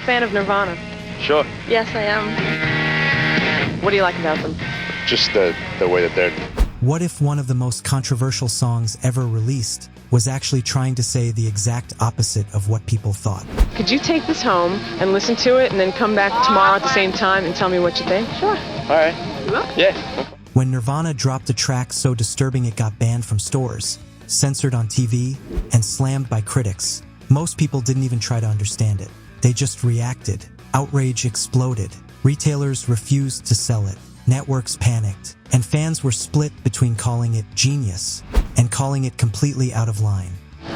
fan of Nirvana? Sure. Yes, I am. What do you like about them? Just the way that they're... What if one of the most controversial songs ever released was actually trying to say the exact opposite of what people thought? Could you take this home and listen to it and then come back tomorrow at the same time and tell me what you think? Sure. All right. You will? Yeah. When Nirvana dropped a track so disturbing it got banned from stores, censored on TV, and slammed by critics, most people didn't even try to understand it. They just reacted. Outrage exploded. Retailers refused to sell it. Networks panicked, and fans were split between calling it genius and calling it completely out of line.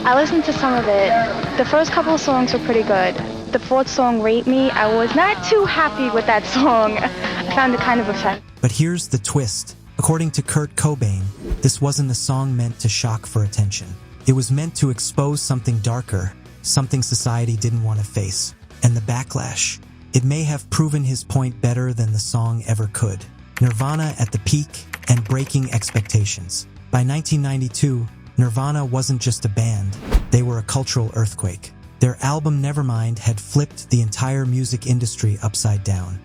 I listened to some of it. The first couple of songs were pretty good. The fourth song, Rate Me, I was not too happy with that song. I found it kind of offensive. But here's the twist. According to Kurt Cobain, this wasn't a song meant to shock for attention. It was meant to expose something darker, something society didn't want to face. And the backlash. It may have proven his point better than the song ever could. Nirvana at the peak and breaking expectations. By 1992, Nirvana wasn't just a band, they were a cultural earthquake. Their album Nevermind had flipped the entire music industry upside down.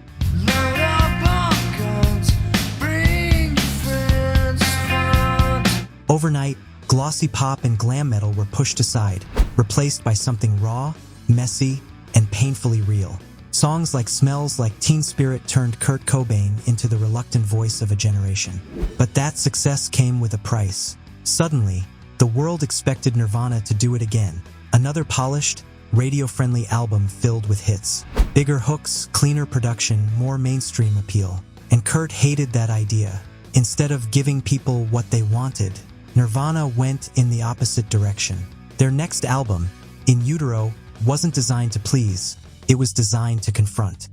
Overnight, glossy pop and glam metal were pushed aside, replaced by something raw, messy, and painfully real. Songs like Smells Like Teen Spirit turned Kurt Cobain into the reluctant voice of a generation. But that success came with a price. Suddenly, the world expected Nirvana to do it again. Another polished, radio-friendly album filled with hits. Bigger hooks, cleaner production, more mainstream appeal. And Kurt hated that idea. Instead of giving people what they wanted, Nirvana went in the opposite direction. Their next album, In Utero, wasn't designed to please. It was designed to confront.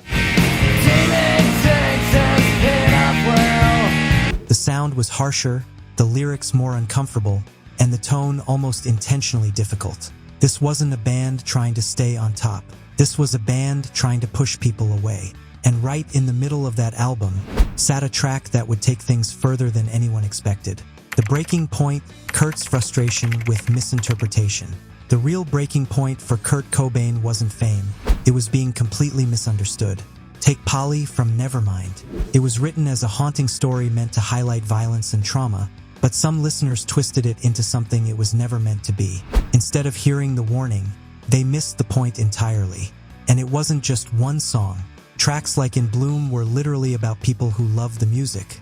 The sound was harsher, the lyrics more uncomfortable, and the tone almost intentionally difficult. This wasn't a band trying to stay on top. This was a band trying to push people away. And right in the middle of that album sat a track that would take things further than anyone expected. The breaking point, Kurt's frustration with misinterpretation. The real breaking point for Kurt Cobain wasn't fame. It was being completely misunderstood. Take Polly from Nevermind. It was written as a haunting story meant to highlight violence and trauma, but some listeners twisted it into something it was never meant to be. Instead of hearing the warning, they missed the point entirely. And it wasn't just one song. Tracks like In Bloom were literally about people who loved the music.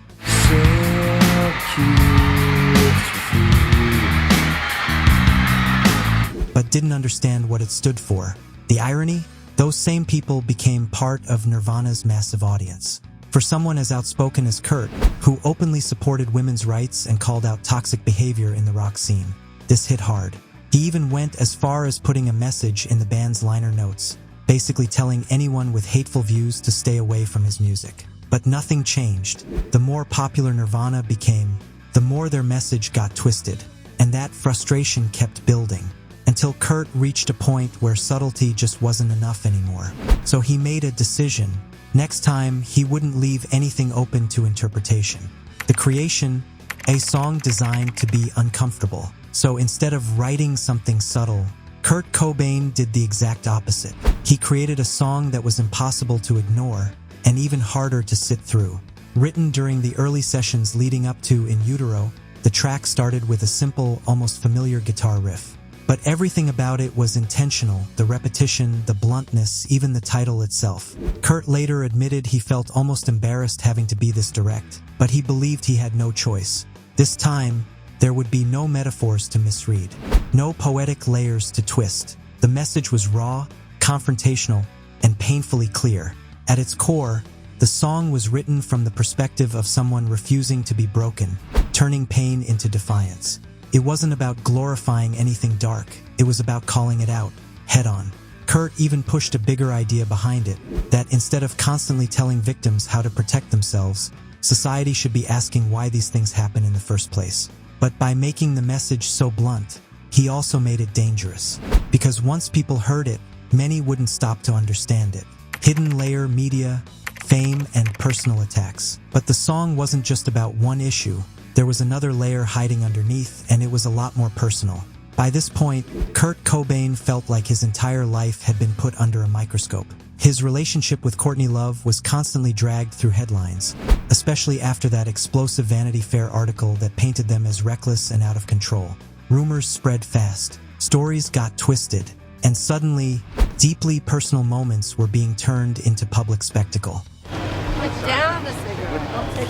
But didn't understand what it stood for. The irony? Those same people became part of Nirvana's massive audience. For someone as outspoken as Kurt, who openly supported women's rights and called out toxic behavior in the rock scene, this hit hard. He even went as far as putting a message in the band's liner notes, basically telling anyone with hateful views to stay away from his music. But nothing changed. The more popular Nirvana became, the more their message got twisted, and that frustration kept building. Until Kurt reached a point where subtlety just wasn't enough anymore. So he made a decision. Next time, he wouldn't leave anything open to interpretation. The creation, a song designed to be uncomfortable. So instead of writing something subtle, Kurt Cobain did the exact opposite. He created a song that was impossible to ignore and even harder to sit through. Written during the early sessions leading up to In Utero, the track started with a simple, almost familiar guitar riff. But everything about it was intentional, the repetition, the bluntness, even the title itself. Kurt later admitted he felt almost embarrassed having to be this direct, but he believed he had no choice. This time, there would be no metaphors to misread, no poetic layers to twist. The message was raw, confrontational, and painfully clear. At its core, the song was written from the perspective of someone refusing to be broken, turning pain into defiance. It wasn't about glorifying anything dark, it was about calling it out, head on. Kurt even pushed a bigger idea behind it, that instead of constantly telling victims how to protect themselves, society should be asking why these things happen in the first place. But by making the message so blunt, he also made it dangerous. Because once people heard it, many wouldn't stop to understand it. Hidden layer media, fame, and personal attacks. But the song wasn't just about one issue. There was another layer hiding underneath, and it was a lot more personal. By this point, Kurt Cobain felt like his entire life had been put under a microscope. His relationship with Courtney Love was constantly dragged through headlines, especially after that explosive Vanity Fair article that painted them as reckless and out of control. Rumors spread fast, stories got twisted, and suddenly, deeply personal moments were being turned into public spectacle. Put down the cigarette. I'll take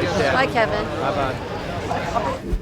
it. Bye, Kevin.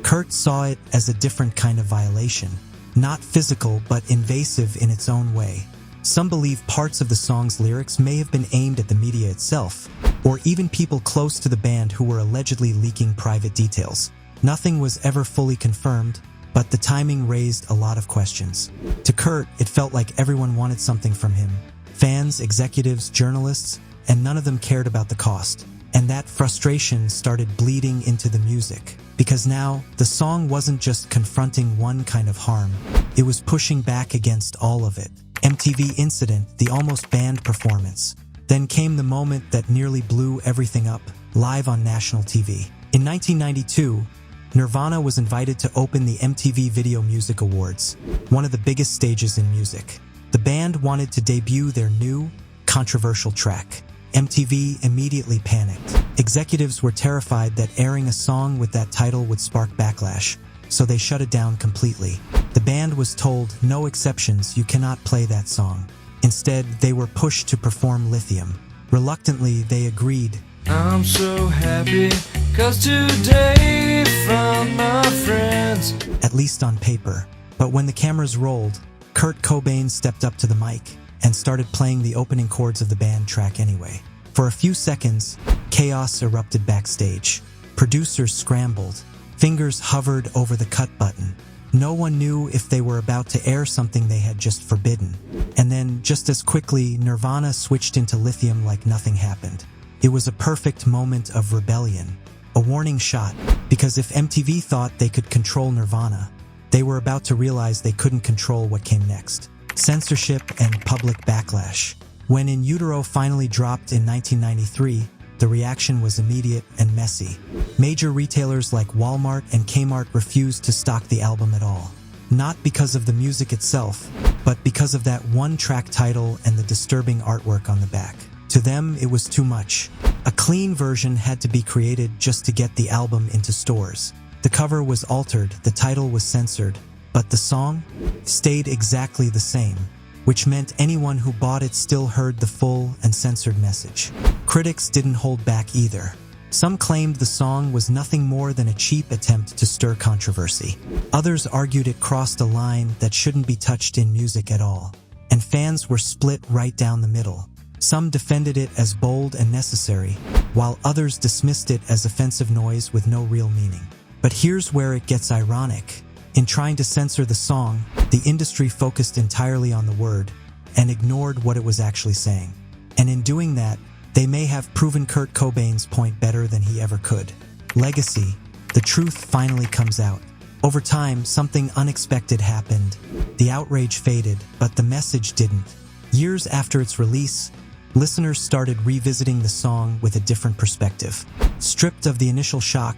Kurt saw it as a different kind of violation, not physical but invasive in its own way. Some believe parts of the song's lyrics may have been aimed at the media itself, or even people close to the band who were allegedly leaking private details. Nothing was ever fully confirmed, but the timing raised a lot of questions. To Kurt, it felt like everyone wanted something from him. Fans, executives, journalists, and none of them cared about the cost. And that frustration started bleeding into the music. Because now, the song wasn't just confronting one kind of harm, it was pushing back against all of it. MTV Incident, the almost banned performance. Then came the moment that nearly blew everything up, live on national TV. In 1992, Nirvana was invited to open the MTV Video Music Awards, one of the biggest stages in music. The band wanted to debut their new, controversial track. MTV immediately panicked. Executives were terrified that airing a song with that title would spark backlash, so they shut it down completely. The band was told, no exceptions, you cannot play that song. Instead, they were pushed to perform Lithium. Reluctantly, they agreed. I'm so happy, 'cause today found my friends. At least on paper. But when the cameras rolled, Kurt Cobain stepped up to the mic and started playing the opening chords of the band track anyway. For a few seconds, chaos erupted backstage. Producers scrambled. Fingers hovered over the cut button. No one knew if they were about to air something they had just forbidden. And then, just as quickly, Nirvana switched into Lithium like nothing happened. It was a perfect moment of rebellion. A warning shot, because if MTV thought they could control Nirvana, they were about to realize they couldn't control what came next. Censorship and public backlash. When In Utero finally dropped in 1993, the reaction was immediate and messy. Major retailers like Walmart and Kmart refused to stock the album at all. Not because of the music itself, but because of that one-track title and the disturbing artwork on the back. To them, it was too much. A clean version had to be created just to get the album into stores. The cover was altered, the title was censored, but the song stayed exactly the same, which meant anyone who bought it still heard the full and censored message. Critics didn't hold back either. Some claimed the song was nothing more than a cheap attempt to stir controversy. Others argued it crossed a line that shouldn't be touched in music at all. And fans were split right down the middle. Some defended it as bold and necessary, while others dismissed it as offensive noise with no real meaning. But here's where it gets ironic. In trying to censor the song, the industry focused entirely on the word and ignored what it was actually saying. And in doing that, they may have proven Kurt Cobain's point better than he ever could. Legacy. The truth finally comes out. Over time, something unexpected happened. The outrage faded, but the message didn't. Years after its release, listeners started revisiting the song with a different perspective. Stripped of the initial shock,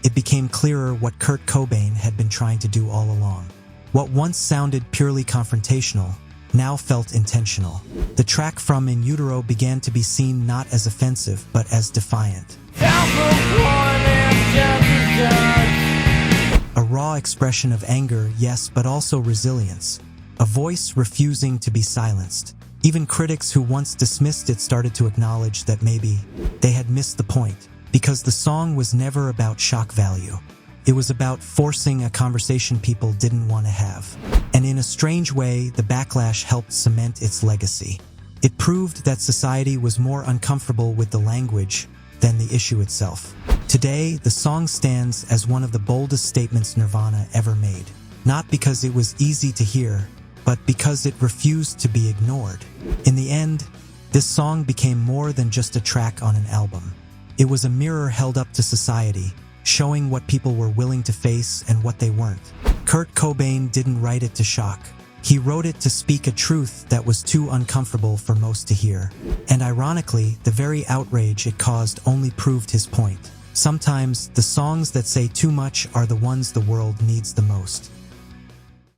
it became clearer what Kurt Cobain had been trying to do all along. What once sounded purely confrontational now felt intentional. The track from In Utero began to be seen not as offensive, but as defiant. A raw expression of anger, yes, but also resilience. A voice refusing to be silenced. Even critics who once dismissed it started to acknowledge that maybe they had missed the point. Because the song was never about shock value. It was about forcing a conversation people didn't want to have. And in a strange way, the backlash helped cement its legacy. It proved that society was more uncomfortable with the language than the issue itself. Today, the song stands as one of the boldest statements Nirvana ever made. Not because it was easy to hear, but because it refused to be ignored. In the end, this song became more than just a track on an album. It was a mirror held up to society, showing what people were willing to face and what they weren't. Kurt Cobain didn't write it to shock. He wrote it to speak a truth that was too uncomfortable for most to hear. And ironically, the very outrage it caused only proved his point. Sometimes, the songs that say too much are the ones the world needs the most.